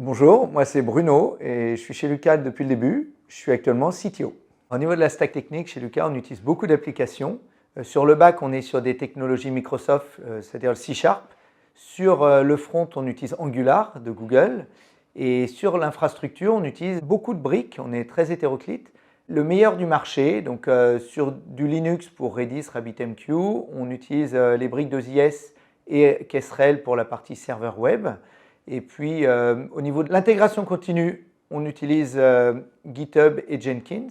Bonjour, moi c'est Bruno et je suis chez Lucas depuis le début. Je suis actuellement CTO. Au niveau de la stack technique, chez Lucas, on utilise beaucoup d'applications. Sur le back, on est sur des technologies Microsoft, c'est-à-dire le C#. Sur le front, on utilise Angular de Google. Et sur l'infrastructure, on utilise beaucoup de briques, on est très hétéroclite. Le meilleur du marché, donc sur du Linux pour Redis, RabbitMQ, on utilise les briques d'OSIS et Kestrel pour la partie serveur web. Et puis au niveau de l'intégration continue, on utilise GitHub et Jenkins.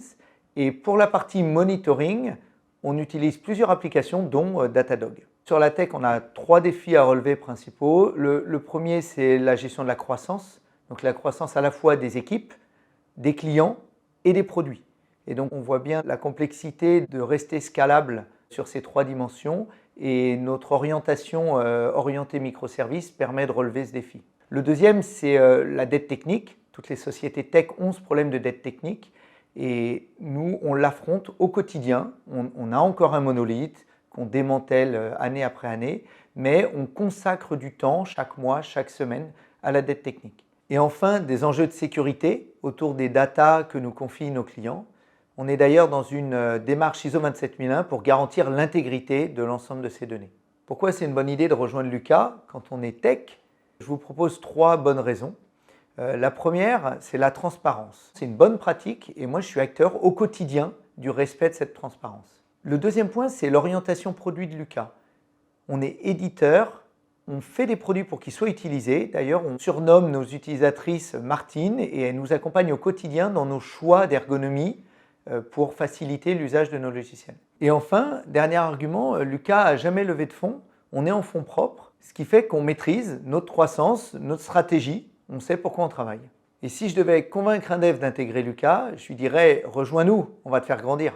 Et pour la partie monitoring, on utilise plusieurs applications dont Datadog. Sur la tech, on a 3 défis à relever principaux. Le premier, c'est la gestion de la croissance. Donc la croissance à la fois des équipes, des clients et des produits. Et donc on voit bien la complexité de rester scalable sur ces 3 dimensions et notre orientation orientée microservices permet de relever ce défi. Le deuxième, c'est la dette technique. Toutes les sociétés tech ont ce problème de dette technique et nous, on l'affronte au quotidien. On a encore un monolithe qu'on démantèle année après année, mais on consacre du temps chaque mois, chaque semaine à la dette technique. Et enfin, des enjeux de sécurité autour des datas que nous confient nos clients. On est d'ailleurs dans une démarche ISO 27001 pour garantir l'intégrité de l'ensemble de ces données. Pourquoi c'est une bonne idée de rejoindre Lucas quand on est tech? Je vous propose 3 bonnes raisons. La première, c'est la transparence. C'est une bonne pratique et moi je suis acteur au quotidien du respect de cette transparence. Le deuxième point, c'est l'orientation produit de Lucas. On est éditeur, on fait des produits pour qu'ils soient utilisés. D'ailleurs, on surnomme nos utilisatrices Martine et elles nous accompagnent au quotidien dans nos choix d'ergonomie pour faciliter l'usage de nos logiciels. Et enfin, dernier argument, Lucas n'a jamais levé de fonds, on est en fonds propres, ce qui fait qu'on maîtrise notre croissance, notre stratégie, on sait pourquoi on travaille. Et si je devais convaincre un dev d'intégrer Lucas, je lui dirais « rejoins-nous, on va te faire grandir ».